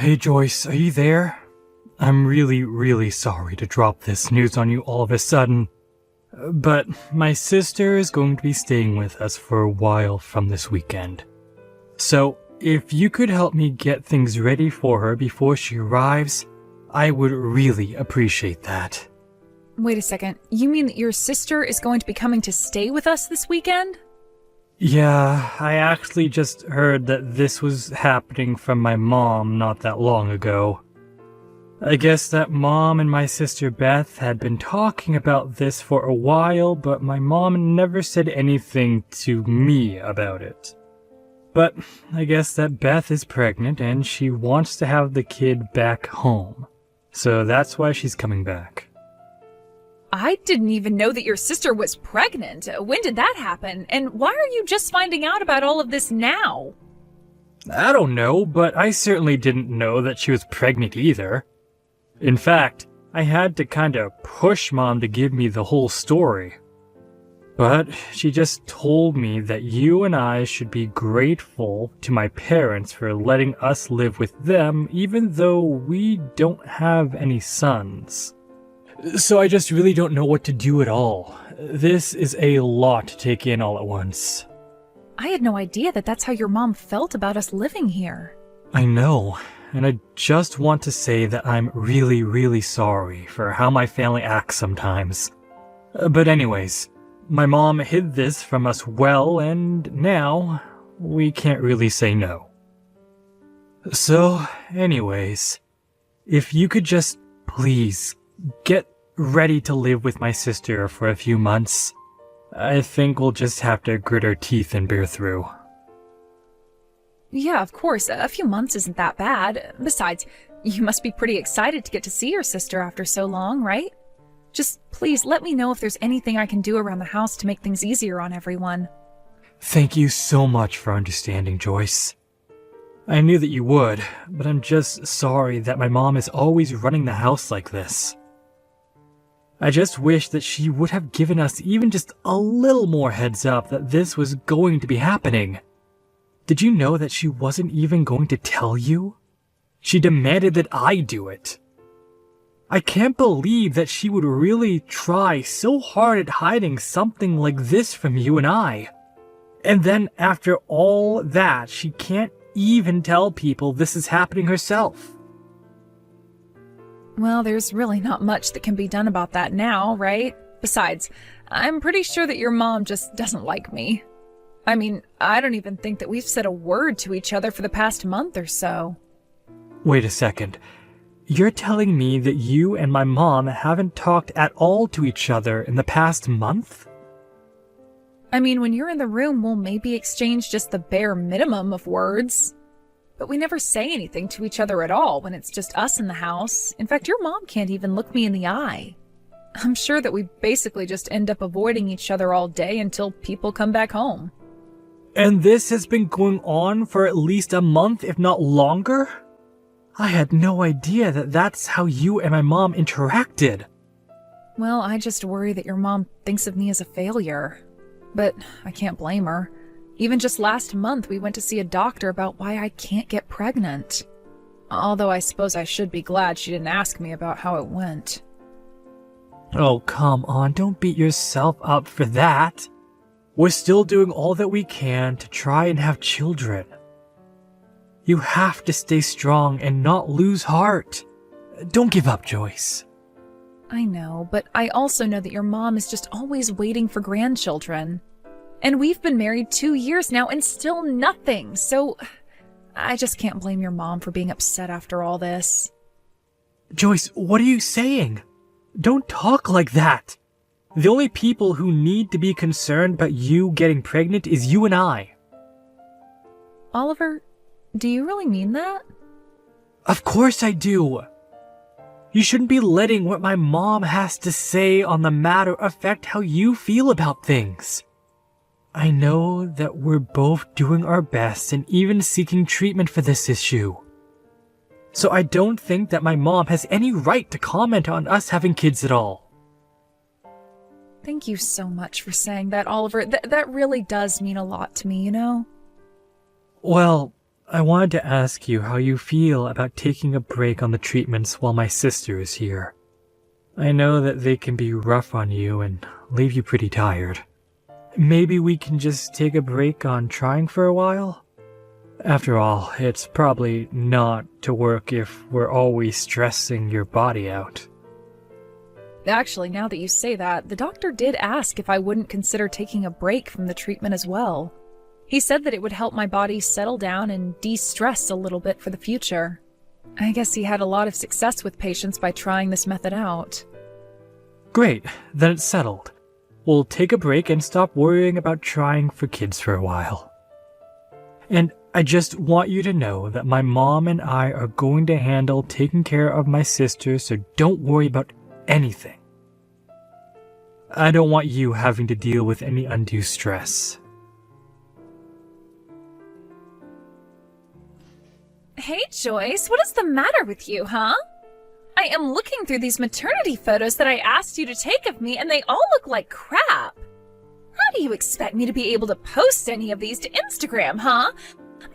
Hey Joyce, are you there? I'm really sorry to drop this news on you all of a sudden, but my sister is going to be staying with us for a while from this weekend. So, if you could help me get things ready for her before she arrives, I would really appreciate that. Wait a second, you mean that your sister is going to be coming to stay with us this weekend? Yeah, I actually just heard that this was happening from my mom not that long ago. I guess that Mom and my sister Beth had been talking about this for a while, but my mom never said anything to me about it. But I guess that Beth is pregnant and she wants to have the kid back home. So that's why she's coming back. I didn't even know that your sister was pregnant. When did that happen? And why are you just finding out about all of this now? I don't know, but I certainly didn't know that she was pregnant either. In fact, I had to kinda push Mom to give me the whole story. But she just told me that you and I should be grateful to my parents for letting us live with them even though we don't have any sons. So I just really don't know what to do at all. This is a lot to take in all at once. I had no idea that that's how your mom felt about us living here. I know, and I just want to say that I'm really sorry for how my family acts sometimes. But anyways, my mom hid this from us well, and now we can't really say no. So, anyways, if you could just please get ready to live with my sister for a few months, I think we'll just have to grit our teeth and bear through. Yeah, of course. A few months isn't that bad. Besides, you must be pretty excited to get to see your sister after so long, right? Just please let me know if there's anything I can do around the house to make things easier on everyone. Thank you so much for understanding, Joyce. I knew that you would, but I'm just sorry that my mom is always running the house like this. I just wish that she would have given us even just a little more heads up that this was going to be happening. Did you know that she wasn't even going to tell you? She demanded that I do it. I can't believe that she would really try so hard at hiding something like this from you and I. And then after all that, she can't even tell people this is happening herself. Well, there's really not much that can be done about that now, right? Besides, I'm pretty sure that your mom just doesn't like me. I mean, I don't even think that we've said a word to each other for the past month or so. Wait a second. You're telling me that you and my mom haven't talked at all to each other in the past month? I mean, when you're in the room, we'll maybe exchange just the bare minimum of words. But we never say anything to each other at all when it's just us in the house. In fact, your mom can't even look me in the eye. I'm sure that we basically just end up avoiding each other all day until people come back home. And this has been going on for at least a month, if not longer? I had no idea that that's how you and my mom interacted. Well, I just worry that your mom thinks of me as a failure. But I can't blame her. Even just last month, we went to see a doctor about why I can't get pregnant. Although I suppose I should be glad she didn't ask me about how it went. Oh, come on, don't beat yourself up for that. We're still doing all that we can to try and have children. You have to stay strong and not lose heart. Don't give up, Joyce. I know, but I also know that your mom is just always waiting for grandchildren. And we've been married 2 years now and still nothing, so I just can't blame your mom for being upset after all this. Joyce, what are you saying? Don't talk like that. The only people who need to be concerned about you getting pregnant is you and I. Oliver, do you really mean that? Of course I do. You shouldn't be letting what my mom has to say on the matter affect how you feel about things. I know that we're both doing our best and even seeking treatment for this issue. So I don't think that my mom has any right to comment on us having kids at all. Thank you so much for saying that, Oliver. That really does mean a lot to me, you know? Well, I wanted to ask you how you feel about taking a break on the treatments while my sister is here. I know that they can be rough on you and leave you pretty tired. Maybe we can just take a break on trying for a while? After all, it's probably not to work if we're always stressing your body out. Actually, now that you say that, the doctor did ask if I wouldn't consider taking a break from the treatment as well. He said that it would help my body settle down and de-stress a little bit for the future. I guess he had a lot of success with patients by trying this method out. Great, then it's settled. We'll take a break and stop worrying about trying for kids for a while. And I just want you to know that my mom and I are going to handle taking care of my sister, so don't worry about anything. I don't want you having to deal with any undue stress. Hey, Joyce, what is the matter with you, huh? I am looking through these maternity photos that I asked you to take of me, and they all look like crap. How do you expect me to be able to post any of these to Instagram, huh?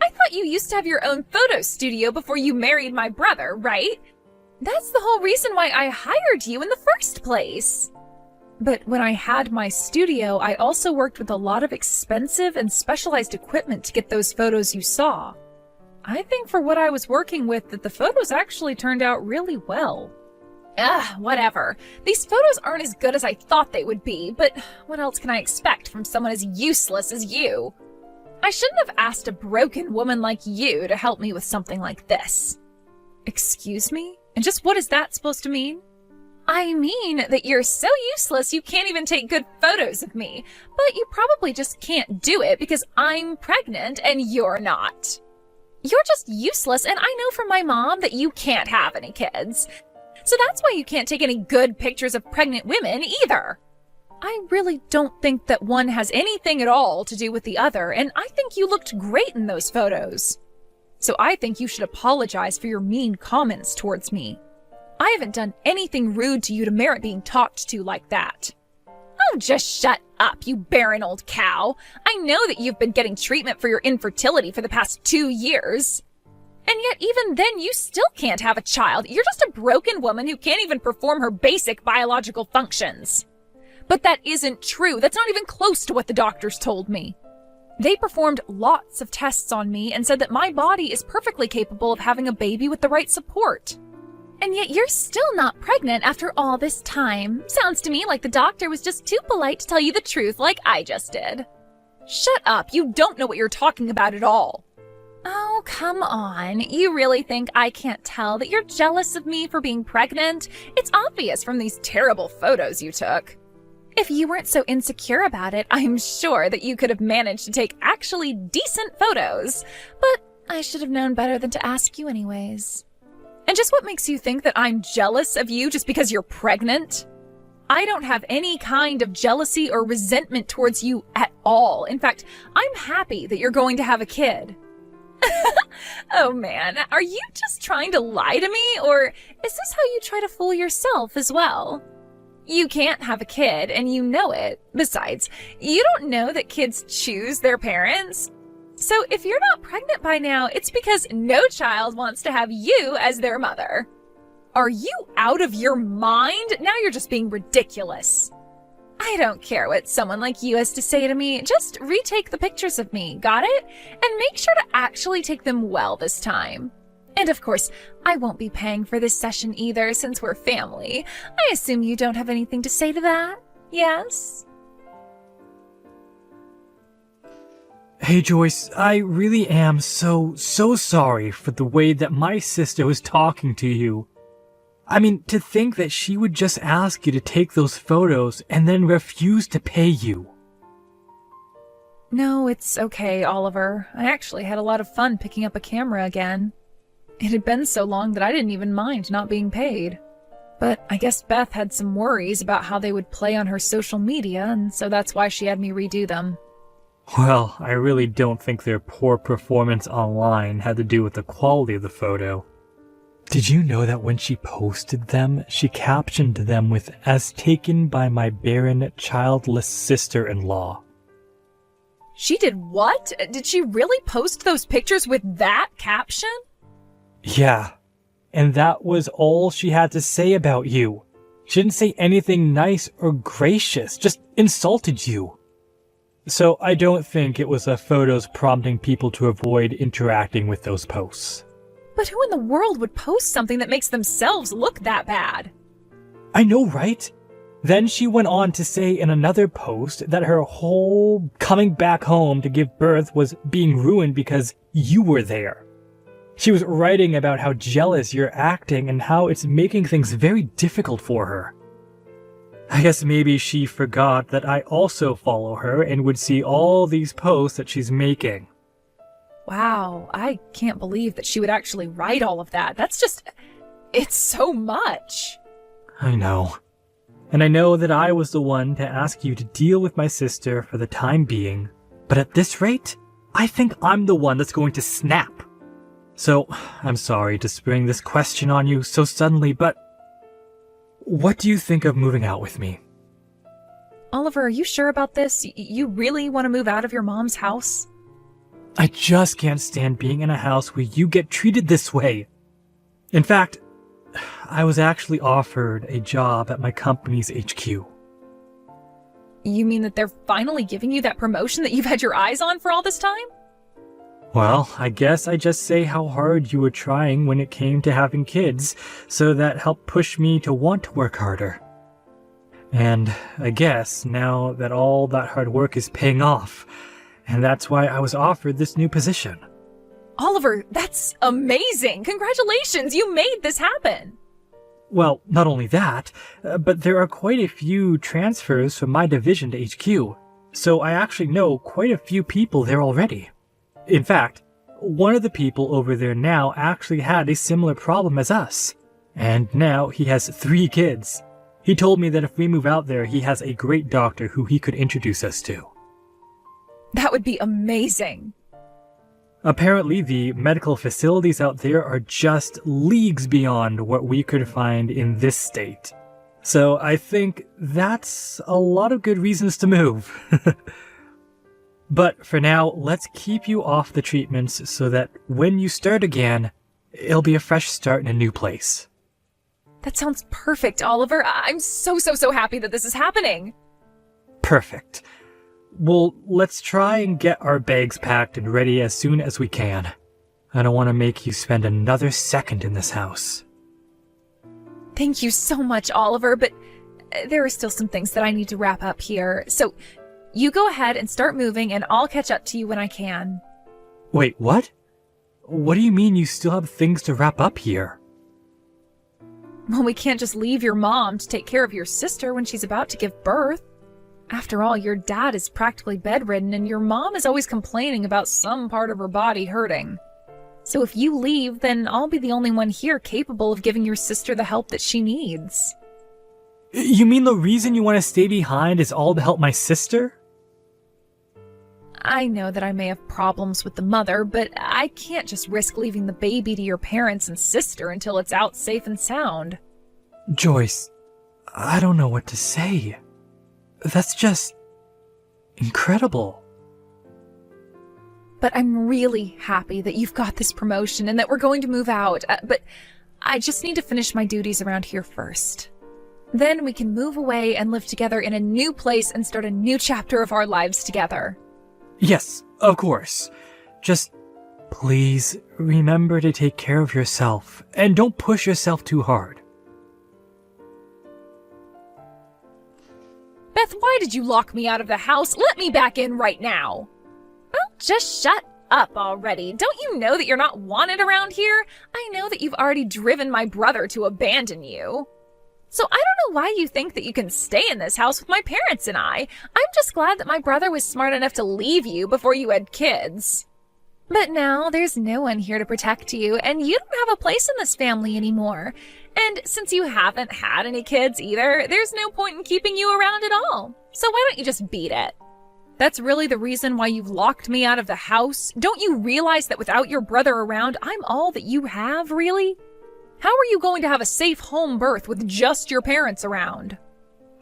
I thought you used to have your own photo studio before you married my brother, right? That's the whole reason why I hired you in the first place. But when I had my studio, I also worked with a lot of expensive and specialized equipment to get those photos you saw. I think for what I was working with that the photos actually turned out really well. Whatever. These photos aren't as good as I thought they would be, but what else can I expect from someone as useless as you? I shouldn't have asked a broken woman like you to help me with something like this. Excuse me? And just what is that supposed to mean? I mean that you're so useless you can't even take good photos of me, but you probably just can't do it because I'm pregnant and you're not. You're just useless, and I know from my mom that you can't have any kids. So that's why you can't take any good pictures of pregnant women either. I really don't think that one has anything at all to do with the other, and I think you looked great in those photos. So I think you should apologize for your mean comments towards me. I haven't done anything rude to you to merit being talked to like that. Oh, just shut up, you barren old cow. I know that you've been getting treatment for your infertility for the past 2 years. And yet even then you still can't have a child. You're just a broken woman who can't even perform her basic biological functions. But that isn't true. That's not even close to what the doctors told me. They performed lots of tests on me and said that my body is perfectly capable of having a baby with the right support. And yet you're still not pregnant after all this time. Sounds to me like the doctor was just too polite to tell you the truth like I just did. Shut up, you don't know what you're talking about at all. Oh, come on. You really think I can't tell that you're jealous of me for being pregnant? It's obvious from these terrible photos you took. If you weren't so insecure about it, I'm sure that you could have managed to take actually decent photos. But I should have known better than to ask you anyways. And just what makes you think that I'm jealous of you just because you're pregnant? I don't have any kind of jealousy or resentment towards you at all. In fact, I'm happy that you're going to have a kid. Oh man, are you just trying to lie to me, or is this how you try to fool yourself as well? You can't have a kid, and you know it. Besides, you don't know that kids choose their parents. So if you're not pregnant by now, it's because no child wants to have you as their mother. Are you out of your mind? Now you're just being ridiculous. I don't care what someone like you has to say to me. Just retake the pictures of me, got it? And make sure to actually take them well this time. And of course, I won't be paying for this session either since we're family. I assume you don't have anything to say to that, yes? Hey Joyce, I really am so sorry for the way that my sister was talking to you. I mean, to think that she would just ask you to take those photos and then refuse to pay you. No, it's okay, Oliver. I actually had a lot of fun picking up a camera again. It had been so long that I didn't even mind not being paid. But I guess Beth had some worries about how they would play on her social media, and so that's why she had me redo them. Well, I really don't think their poor performance online had to do with the quality of the photo. Did you know that when she posted them, she captioned them with, "As taken by my barren, childless sister-in-law"? She did what? Did she really post those pictures with that caption? Yeah, and that was all she had to say about you. She didn't say anything nice or gracious, just insulted you. So I don't think it was the photos prompting people to avoid interacting with those posts. But who in the world would post something that makes themselves look that bad? I know, right? Then she went on to say in another post that her whole coming back home to give birth was being ruined because you were there. She was writing about how jealous you're acting and how it's making things very difficult for her. I guess maybe she forgot that I also follow her and would see all these posts that she's making. Wow, I can't believe that she would actually write all of that. It's so much. I know. And I know that I was the one to ask you to deal with my sister for the time being. But at this rate, I think I'm the one that's going to snap. So, I'm sorry to spring this question on you so suddenly, but what do you think of moving out with me? Oliver, are you sure about this? You really want to move out of your mom's house? I just can't stand being in a house where you get treated this way. In fact, I was actually offered a job at my company's HQ. You mean that they're finally giving you that promotion that you've had your eyes on for all this time? Well, I guess I just say how hard you were trying when it came to having kids, so that helped push me to want to work harder. And I guess now that all that hard work is paying off, and that's why I was offered this new position. Oliver, that's amazing! Congratulations, you made this happen! Well, not only that, but there are quite a few transfers from my division to HQ, so I actually know quite a few people there already. In fact, one of the people over there now actually had a similar problem as us, and now he has 3 kids. He told me that if we move out there, he has a great doctor who he could introduce us to. That would be amazing! Apparently, the medical facilities out there are just leagues beyond what we could find in this state. So I think that's a lot of good reasons to move. But for now, let's keep you off the treatments so that when you start again, it'll be a fresh start in a new place. That sounds perfect, Oliver. I'm so happy that this is happening. Perfect. Well, let's try and get our bags packed and ready as soon as we can. I don't want to make you spend another second in this house. Thank you so much, Oliver, but there are still some things that I need to wrap up here. So you go ahead and start moving and I'll catch up to you when I can. Wait, what? What do you mean you still have things to wrap up here? Well, we can't just leave your mom to take care of your sister when she's about to give birth. After all, your dad is practically bedridden and your mom is always complaining about some part of her body hurting. So if you leave, then I'll be the only one here capable of giving your sister the help that she needs. You mean the reason you want to stay behind is all to help my sister? I know that I may have problems with the mother, but I can't just risk leaving the baby to your parents and sister until it's out safe and sound. Joyce, I don't know what to say. That's just incredible. But I'm really happy that you've got this promotion and that we're going to move out. But I just need to finish my duties around here first. Then we can move away and live together in a new place and start a new chapter of our lives together. Yes, of course. Just please remember to take care of yourself and don't push yourself too hard. Beth, why did you lock me out of the house? Let me back in right now. Well, just shut up already. Don't you know that you're not wanted around here? I know that you've already driven my brother to abandon you. So I don't know why you think that you can stay in this house with my parents and I. I'm just glad that my brother was smart enough to leave you before you had kids. But now there's no one here to protect you, and you don't have a place in this family anymore. And since you haven't had any kids either, there's no point in keeping you around at all. So why don't you just beat it? That's really the reason why you've locked me out of the house? Don't you realize that without your brother around, I'm all that you have, really? How are you going to have a safe home birth with just your parents around?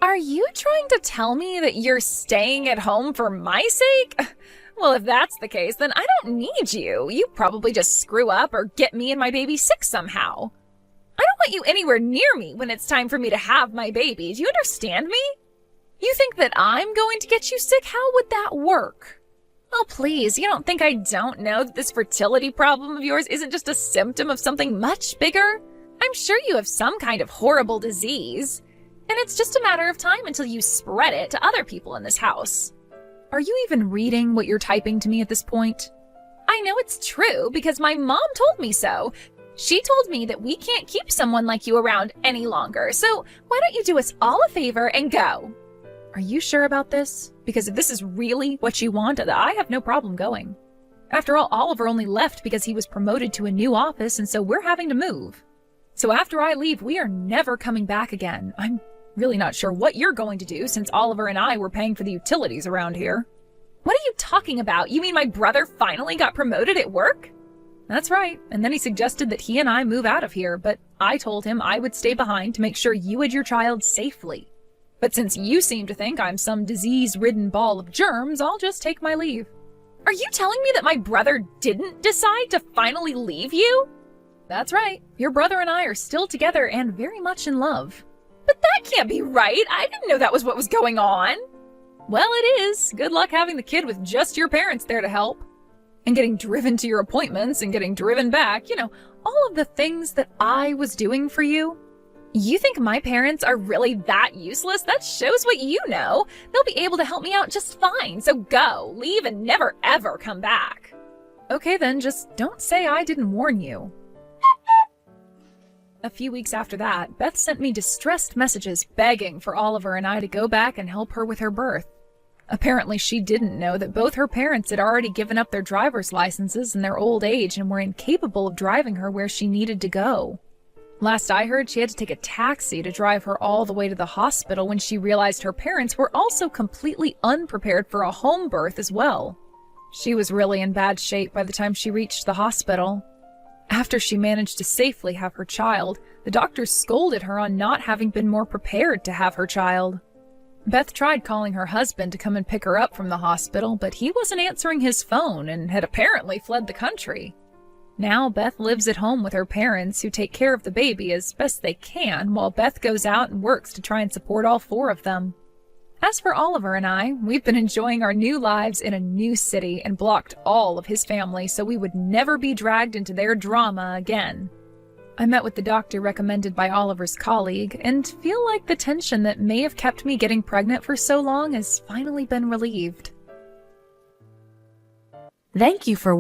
Are you trying to tell me that you're staying at home for my sake? Well, if that's the case, then I don't need you. You probably just screw up or get me and my baby sick somehow. I don't want you anywhere near me when it's time for me to have my baby. Do you understand me? You think that I'm going to get you sick? How would that work? Oh, please, you don't think I don't know that this fertility problem of yours isn't just a symptom of something much bigger? I'm sure you have some kind of horrible disease, and it's just a matter of time until you spread it to other people in this house. Are you even reading what you're typing to me at this point? I know it's true because my mom told me so. She told me that we can't keep someone like you around any longer, so why don't you do us all a favor and go? Are you sure about this? Because if this is really what you want, I have no problem going. After all, Oliver only left because he was promoted to a new office, and so we're having to move. So after I leave, we are never coming back again. I'm really not sure what you're going to do since Oliver and I were paying for the utilities around here. What are you talking about? You mean my brother finally got promoted at work? That's right, and then he suggested that he and I move out of here, but I told him I would stay behind to make sure you had your child safely. But since you seem to think I'm some disease-ridden ball of germs, I'll just take my leave. Are you telling me that my brother didn't decide to finally leave you? That's right, your brother and I are still together and very much in love. But that can't be right. I didn't know that was what was going on. Well, it is. Good luck having the kid with just your parents there to help. And getting driven to your appointments and getting driven back. You know, all of the things that I was doing for you. You think my parents are really that useless? That shows what you know. They'll be able to help me out just fine. So go, leave, and never ever come back. Okay then, just don't say I didn't warn you. A few weeks after that, Beth sent me distressed messages begging for Oliver and I to go back and help her with her birth. Apparently, she didn't know that both her parents had already given up their driver's licenses in their old age and were incapable of driving her where she needed to go. Last I heard, she had to take a taxi to drive her all the way to the hospital when she realized her parents were also completely unprepared for a home birth as well. She was really in bad shape by the time she reached the hospital. After she managed to safely have her child, the doctors scolded her on not having been more prepared to have her child. Beth tried calling her husband to come and pick her up from the hospital, but he wasn't answering his phone and had apparently fled the country. Now Beth lives at home with her parents, who take care of the baby as best they can, while Beth goes out and works to try and support all four of them. As for Oliver and I, we've been enjoying our new lives in a new city and blocked all of his family so we would never be dragged into their drama again. I met with the doctor recommended by Oliver's colleague and feel like the tension that may have kept me getting pregnant for so long has finally been relieved. Thank you for watching.